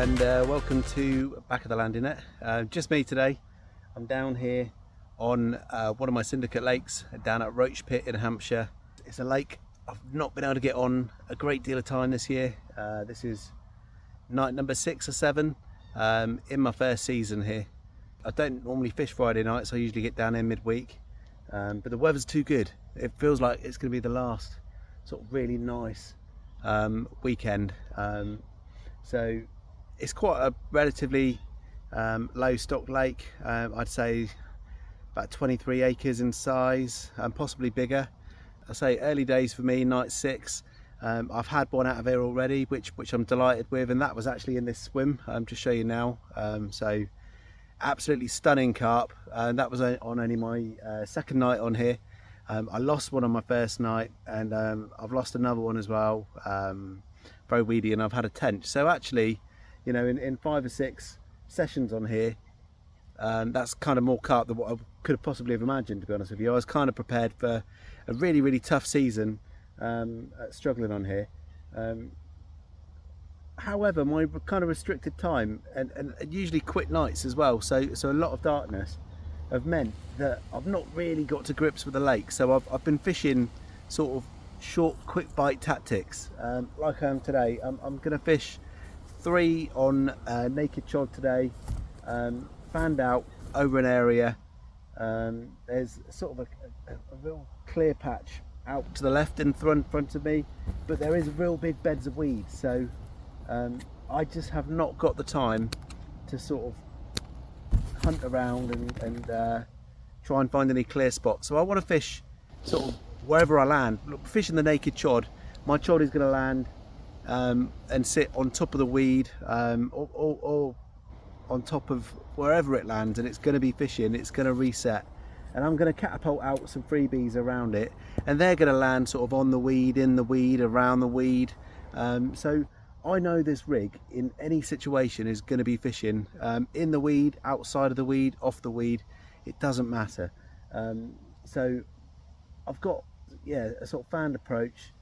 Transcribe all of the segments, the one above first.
and welcome to Back of the Landing Net. Just me today. I'm down here on one of my syndicate lakes down at Roach Pit in Hampshire. It's a lake I've not been able to get on a great deal of time this year. This is night number 6 or 7 in my first season here. I don't normally fish Friday nights, I usually get down here midweek, but the weather's too good. It feels like it's going to be the last sort of really nice weekend. So it's quite a relatively low stock lake. I'd say about 23 acres in size and possibly bigger. I say early days for me, night 6. I've had one out of here already, which I'm delighted with, and that was actually in this swim. To show you now. So absolutely stunning carp, and that was on only my second night on here. I lost one on my first night, and I've lost another one as well, very weedy, and I've had a tench. So actually, you know, in 5 or 6 sessions on here, that's kind of more carp than what I could have possibly have imagined, to be honest with you. I was kind of prepared for a really tough season, struggling on here. However, my kind of restricted time and usually quick nights as well, so a lot of darkness have meant that I've not really got to grips with the lake. So I've been fishing sort of short, quick bite tactics, like I am today. I'm going to fish 3 on naked chod today, fanned out over an area. There's sort of a real clear patch out to the left in front of me, but there is real big beds of weeds. So I just have not got the time to sort of hunt around and try and find any clear spots. So I want to fish sort of wherever I land. Look, fishing the naked chod, my chod is going to land and sit on top of the weed, or on top of wherever it lands, and it's going to be fishing. It's going to reset, and I'm going to catapult out some freebies around it, and they're going to land sort of on the weed, in the weed, around the weed. So I know this rig in any situation is going to be fishing in the weed, outside of the weed, off the weed. It doesn't matter. So I've got, yeah, a sort of fanned approach,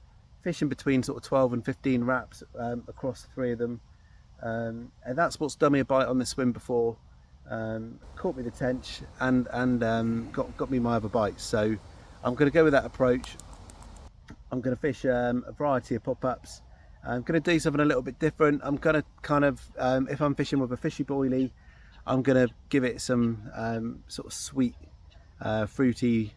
fishing between sort of 12 and 15 wraps across the 3 of them, and that's what's done me a bite on this swim before. Caught me the tench and got me my other bites. So I'm going to go with that approach. I'm going to fish a variety of pop-ups. I'm going to do something a little bit different. I'm going to kind of, if I'm fishing with a fishy boilie, I'm going to give it some sort of sweet, fruity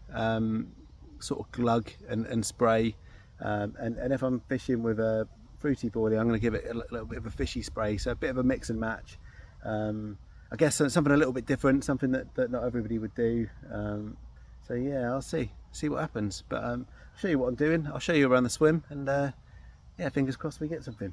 sort of glug and spray. And if I'm fishing with a fruity boilie, I'm going to give it a little bit of a fishy spray. So a bit of a mix and match. I guess something a little bit different, something that not everybody would do. So yeah, I'll see what happens. But I'll show you what I'm doing. I'll show you around the swim, and yeah, fingers crossed we get something.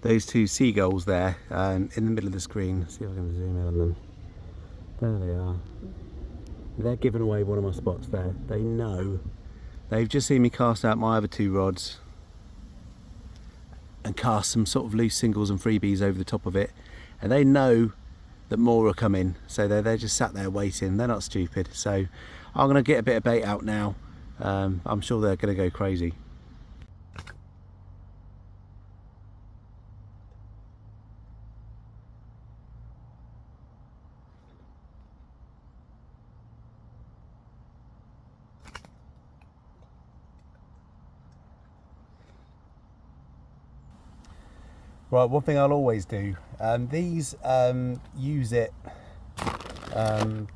Those 2 seagulls there in the middle of the screen. Let's see if I can zoom in on them. There they are. They're giving away one of my spots there. They know. They've just seen me cast out my other 2 rods and cast some sort of loose singles and freebies over the top of it. And they know that more are coming. So they're just sat there waiting. They're not stupid. So I'm going to get a bit of bait out now. I'm sure they're going to go crazy. Right, one thing I'll always do, these use it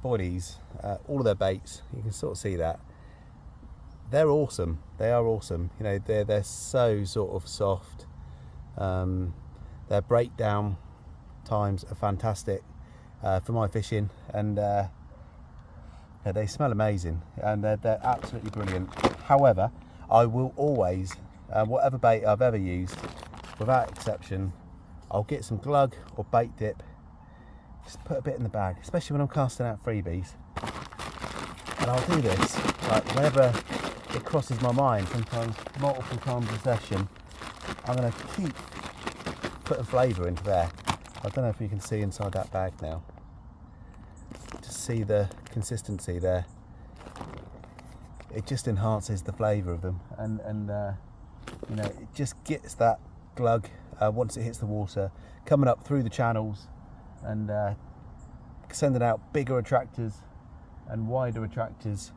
bodies, all of their baits, you can sort of see that. They're awesome, they are awesome, you know, they're so sort of soft. Their breakdown times are fantastic for my fishing, and they smell amazing, and they're absolutely brilliant. However, I will always whatever bait I've ever used, without exception, I'll get some glug or bait dip, just put a bit in the bag, especially when I'm casting out freebies. And I'll do this like whenever it crosses my mind, sometimes multiple times a session. I'm going to keep putting flavour into there. I don't know if you can see inside that bag now. Just see the consistency there. It just enhances the flavour of them, and you know, it just gets that glug once it hits the water, coming up through the channels and sending out bigger attractors and wider attractors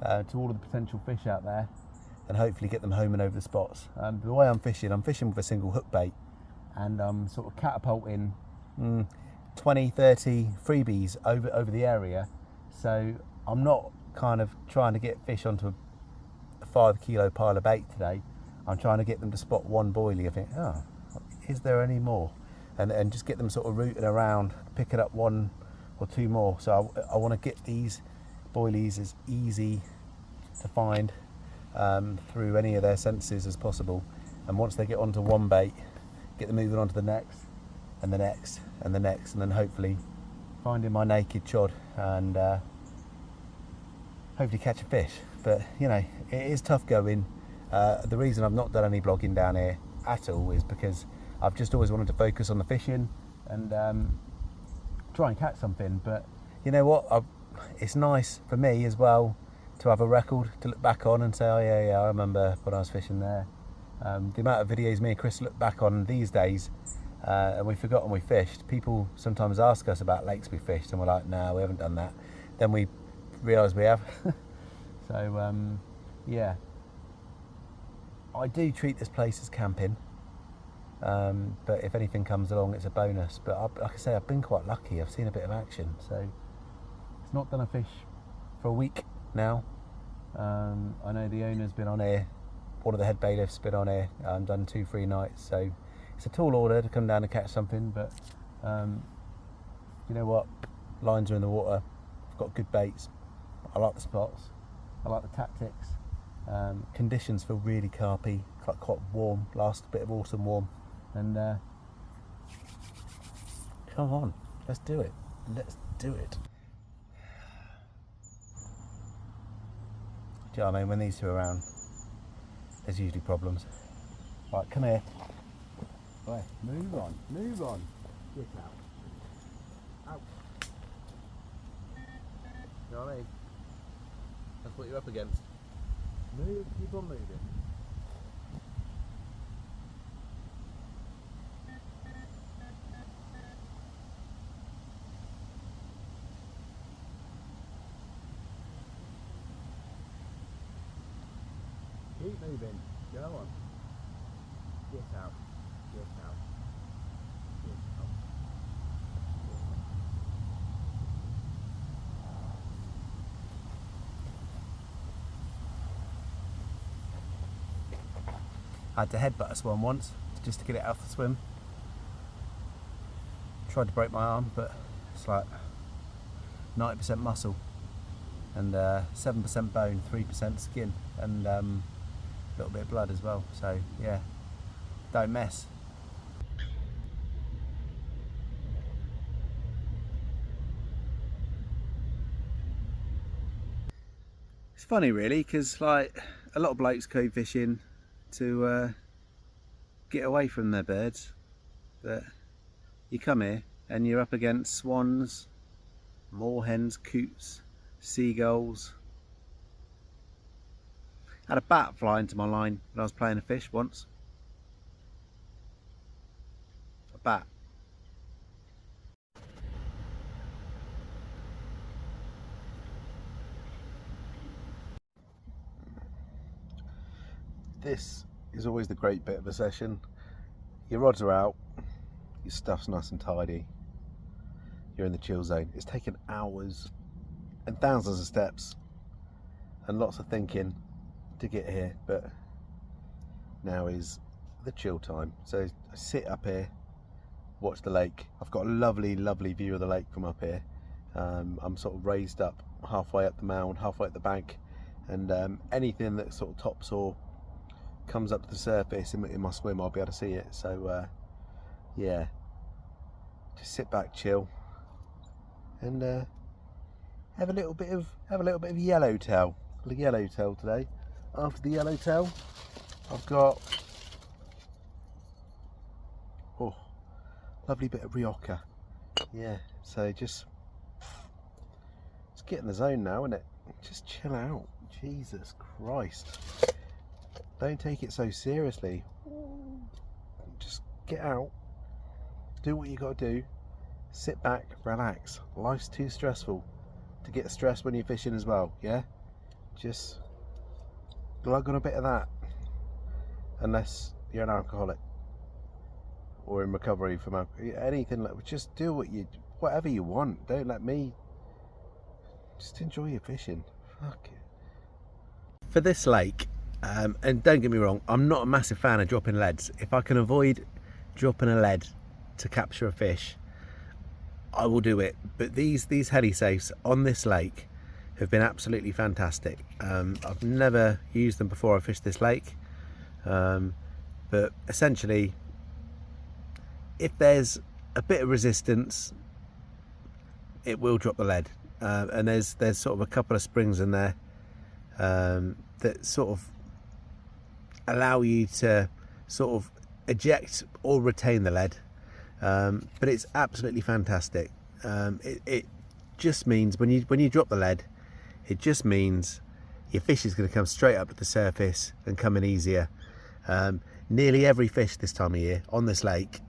to all of the potential fish out there, and hopefully get them home and over the spots. The way I'm fishing with a single hook bait, and I'm sort of catapulting 20, 30 freebies over the area. So I'm not kind of trying to get fish onto a 5 kilo pile of bait today. I'm trying to get them to spot one boilie. I think, oh, is there any more? And just get them sort of rooting around, picking up one or two more. So I want to get these boilies as easy to find through any of their senses as possible. And once they get onto one bait, get them moving on to the next and the next and the next, and then hopefully finding my naked chod and hopefully catch a fish. But you know, it is tough going. The reason I've not done any vlogging down here at all is because I've just always wanted to focus on the fishing and try and catch something. But you know what, it's nice for me as well to have a record to look back on and say, oh yeah, I remember when I was fishing there. The amount of videos me and Chris look back on these days, and we've forgotten we fished. People sometimes ask us about lakes we fished and we're like, no, we haven't done that. Then we realise we have. So yeah, I do treat this place as camping, but if anything comes along, it's a bonus. But like I say, I've been quite lucky. I've seen a bit of action, so it's not done a fish for a week now. I know the owner's been on here, one of the head bailiffs been on here, done 2-3 nights, so it's a tall order to come down and catch something. But you know what, lines are in the water, I've got good baits, I like the spots, I like the tactics. Conditions feel really carpy, quite warm, last bit of autumn warm, and come on, let's do it. Do you know what I mean? When these two are around, there's usually problems. Right, come here. Right, move on. Get out. Out. You know what I mean? That's what you're up against. Move, keep on moving. Keep moving. Go on. Get out. Get out. Get out. I had to headbutt a swan once just to get it out the swim. Tried to break my arm, but it's like 90% muscle and 7% bone, 3% skin, and a little bit of blood as well. So yeah, don't mess. It's funny really, because like a lot of blokes go fishing to get away from their birds, but you come here and you're up against swans, moorhens, coots, seagulls. I had a bat fly into my line when I was playing a fish once. A bat. This is always the great bit of a session. Your rods are out, your stuff's nice and tidy, you're in the chill zone. It's taken hours and thousands of steps and lots of thinking to get here, but now is the chill time. So I sit up here, watch the lake. I've got a lovely view of the lake from up here. I'm sort of raised up halfway up the mound, halfway up the bank, and anything that sort of tops or comes up to the surface in my swim, I'll be able to see it. So yeah, just sit back, chill, and have a little bit of yellowtail. The yellowtail today. After the yellowtail, I've got lovely bit of rioja. Yeah, so just get in the zone now, innit? Just chill out. Jesus Christ. Don't take it so seriously. Just get out, do what you got to do, sit back, relax. Life's too stressful to get stressed when you're fishing as well, yeah? Just glug on a bit of that, unless you're an alcoholic or in recovery from anything. Like, just do whatever you want. Don't let me. Just enjoy your fishing. Fuck it. For this lake, and don't get me wrong, I'm not a massive fan of dropping leads. If I can avoid dropping a lead to capture a fish, I will do it. But these heli safes on this lake have been absolutely fantastic. I've never used them before I fished this lake, but essentially, if there's a bit of resistance, it will drop the lead. And there's sort of a couple of springs in there that sort of allow you to sort of eject or retain the lead, but it's absolutely fantastic. It just means when you drop the lead, it just means your fish is going to come straight up to the surface and come in easier. Nearly every fish this time of year on this lake,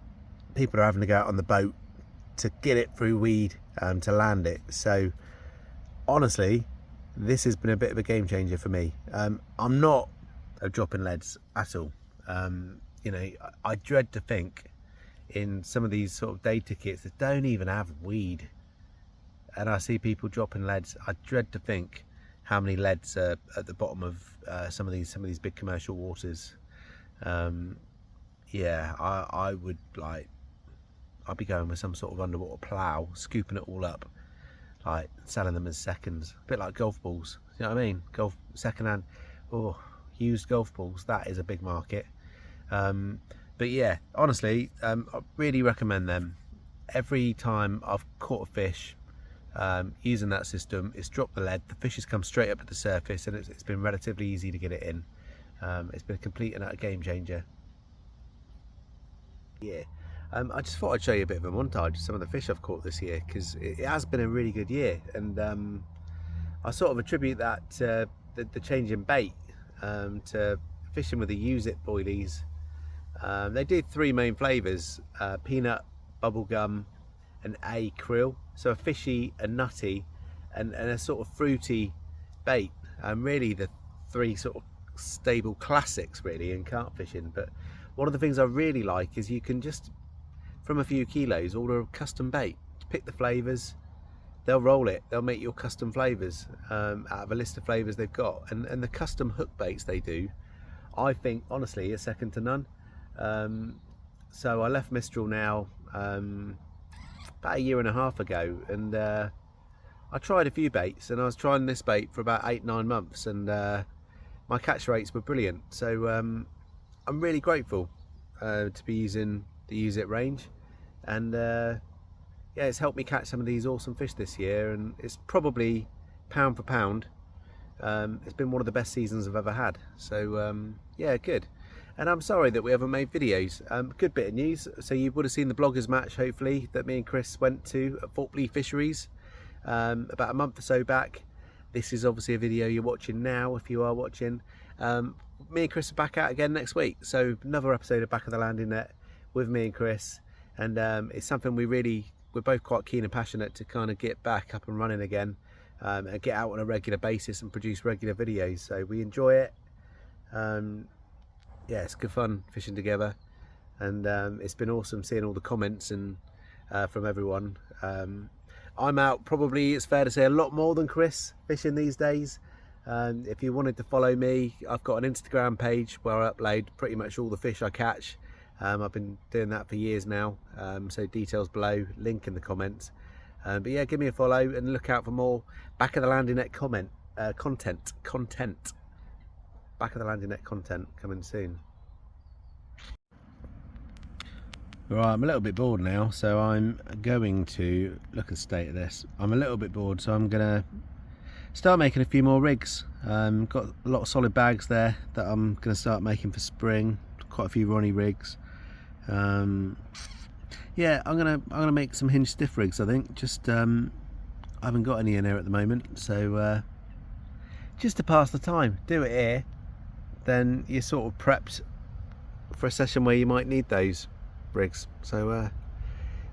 people are having to go out on the boat to get it through weed to land it. So honestly, this has been a bit of a game changer for me. I'm not a dropping leads at all. You know, I dread to think in some of these sort of day tickets that don't even have weed, and I see people dropping leads. I dread to think how many leads are at the bottom of some of these big commercial waters. Yeah, I would like. I'd be going with some sort of underwater plough, scooping it all up, like selling them as seconds, a bit like golf balls. You know what I mean? Golf secondhand, used golf balls. That is a big market. But yeah, honestly, I really recommend them. Every time I've caught a fish using that system, it's dropped the lead. The fish has come straight up to the surface, and it's been relatively easy to get it in. It's been a complete and utter game changer. Yeah. I just thought I'd show you a bit of a montage of some of the fish I've caught this year, because it has been a really good year, and I sort of attribute that to the change in bait, to fishing with the Use It boilies. They did three main flavours: peanut, bubblegum, and krill. So a fishy, a nutty, and a sort of fruity bait. Really the three sort of stable classics really in carp fishing. But one of the things I really like is you can just, from a few kilos, order a custom bait. Pick the flavours, they'll roll it, they'll make your custom flavours out of a list of flavours they've got. And the custom hook baits they do, I think honestly are second to none. So I left Mistral now about a year and a half ago, and I tried a few baits, and I was trying this bait for about 8-9 months, and my catch rates were brilliant. So I'm really grateful to be using the Use It range, and yeah, it's helped me catch some of these awesome fish this year, and it's probably pound for pound, it's been one of the best seasons I've ever had. So yeah, good. And I'm sorry that we haven't made videos. Good bit of news. So you would have seen the bloggers match, hopefully, that me and Chris went to at Falkby Fisheries about a month or so back. This is obviously a video you're watching now, if you are watching. Me and Chris are back out again next week, so another episode of Back of the Landing Net with me and Chris, and it's something we're both quite keen and passionate to kind of get back up and running again, and get out on a regular basis and produce regular videos. So we enjoy it. Yeah, it's good fun fishing together, and it's been awesome seeing all the comments and from everyone. I'm out probably, it's fair to say, a lot more than Chris fishing these days. If you wanted to follow me, I've got an Instagram page where I upload pretty much all the fish I catch. I've been doing that for years now, so details below, link in the comments. But yeah, give me a follow and look out for more Back of the Landing Net content. back of the landing net content coming soon. Right, I'm a little bit bored now, so I'm going to look at the state of this. I'm a little bit bored, so I'm gonna start making a few more rigs. Got a lot of solid bags there that I'm gonna start making for spring. Quite a few Ronnie rigs. Yeah, I'm gonna make some hinge stiff rigs. I think just I haven't got any in here at the moment, so just to pass the time, do it here. Then you're sort of prepped for a session where you might need those rigs. So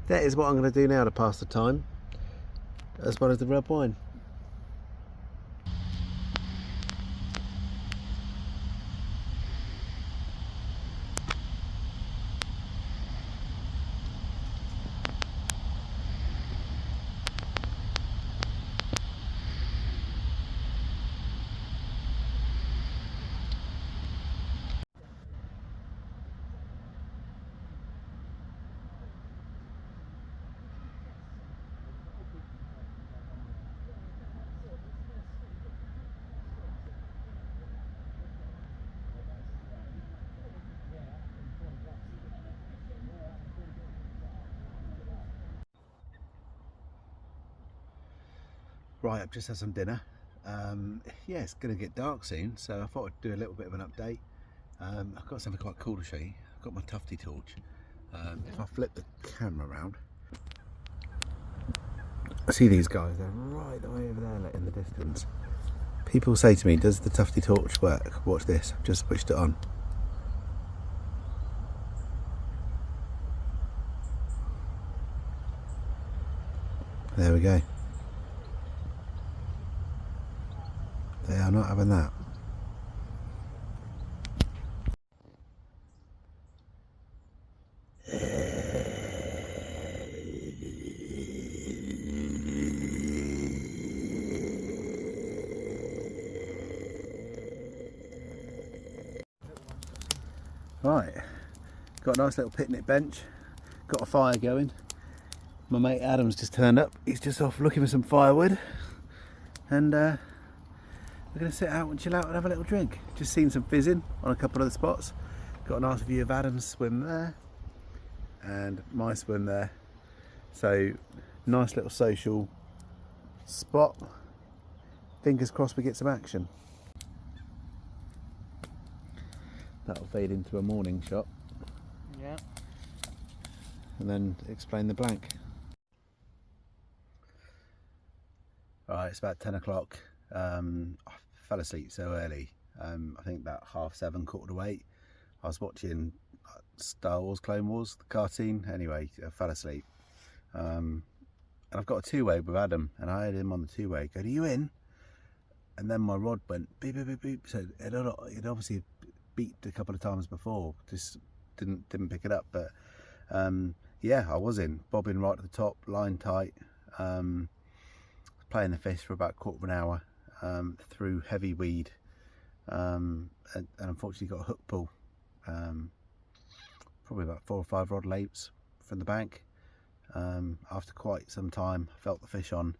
that is what I'm going to do now to pass the time, as well as the red wine. Right, I've just had some dinner. Yeah, it's going to get dark soon, so I thought I'd do a little bit of an update. I've got something quite cool to show you. I've got my tufty torch. If I flip the camera around, I see these guys, they're right the way over there in the distance. People say to me, does the tufty torch work? Watch this, I've just switched it on. There we go. They are not having that. Right, got a nice little picnic bench, got a fire going. My mate Adam's just turned up, he's just off looking for some firewood, and we're going to sit out and chill out and have a little drink. Just seen some fizzing on a couple of the spots. Got a nice view of Adam's swim there and my swim there, so nice little social spot. Fingers crossed we get some action. That'll fade into a morning shot. Yeah. And then explain the blank. Alright, it's about 10 o'clock. I fell asleep so early. I think about 7:30, 8:15. I was watching Star Wars, Clone Wars, the cartoon. Anyway, I fell asleep. And I've got a two-way with Adam, and I heard him on the two-way go, "Are you in?" And then my rod went beep, beep, beep, beep. So it obviously beeped a couple of times before, just didn't pick it up. But yeah, I was in, bobbing right at the top, line tight, playing the fish for about a quarter of an hour through heavy weed, and unfortunately got a hook pull, probably about 4 or 5 rod lengths from the bank. After quite some time, I felt the fish on.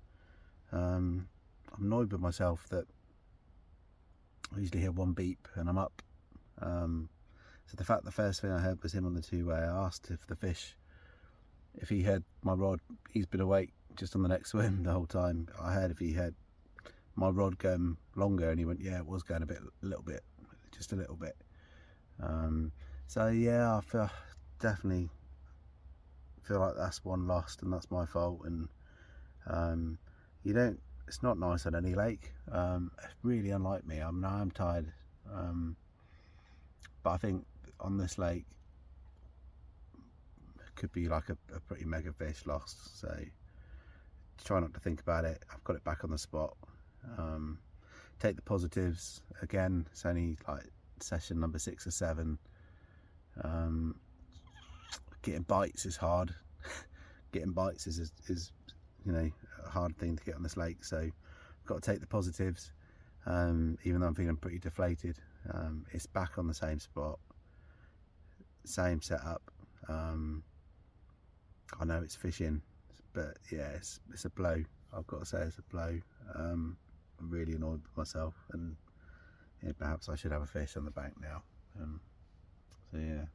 I'm annoyed with myself that I usually hear one beep and I'm up. So the fact the first thing I heard was him on the two-way, I asked if he heard my rod. He's been awake just on the next swim the whole time. I heard if he heard my rod going longer, and he went, yeah, it was going just a little bit. So yeah, I definitely feel like that's one lost, and that's my fault. And it's not nice on any lake. It's really unlike me. I'm tired, but I think on this lake it could be like a pretty mega fish lost. So try not to think about it. I've got it back on the spot. Take the positives. Again, it's only like session number 6 or 7. Getting bites is hard. Getting bites is a hard thing to get on this lake, so I've got to take the positives. Even though I'm feeling pretty deflated, it's back on the same spot, same setup. I know it's fishing, but yeah, it's a blow. I've got to say it's a blow. I'm really annoyed with myself, and Yeah, perhaps I should have a fish on the bank now. So yeah,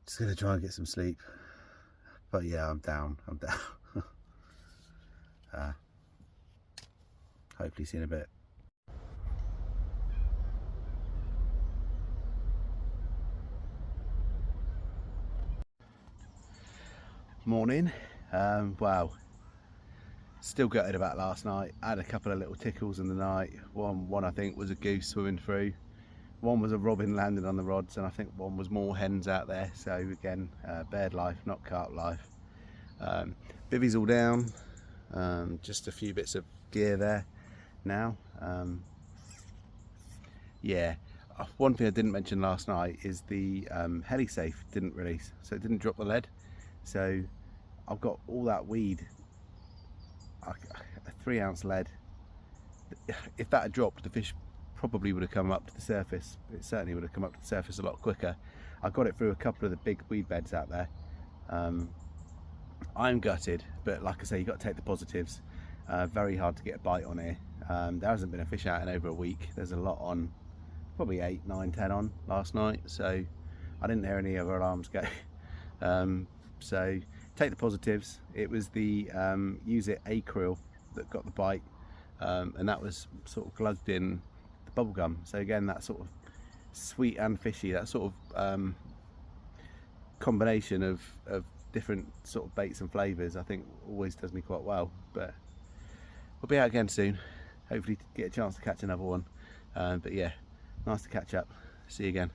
just gonna try and get some sleep. But yeah, I'm down. Hopefully see you in a bit. Morning. Wow, still gutted about last night. I had a couple of little tickles in the night. One I think was a goose swimming through. One was a robin landing on the rods, and I think one was more hens out there. So again, bird life, not carp life. Bivvy's all down. Just a few bits of gear there now. Yeah, one thing I didn't mention last night is the heli safe didn't release, so it didn't drop the lead. So I've got all that weed, a 3-ounce lead. If that had dropped, the fish probably would have come up to the surface. It certainly would have come up to the surface a lot quicker. I got it through a couple of the big weed beds out there. I'm gutted, but like I say, you've got to take the positives. Very hard to get a bite on here. There hasn't been a fish out in over a week. There's a lot on, probably 8, 9, 10 on last night, so I didn't hear any other alarms go. So take the positives. It was the use it acryl that got the bite, and that was sort of glugged in the bubble gum. So again, that sort of sweet and fishy, that sort of combination of different sort of baits and flavours, I think always does me quite well. But we'll be out again soon, hopefully get a chance to catch another one. But yeah, nice to catch up. See you again.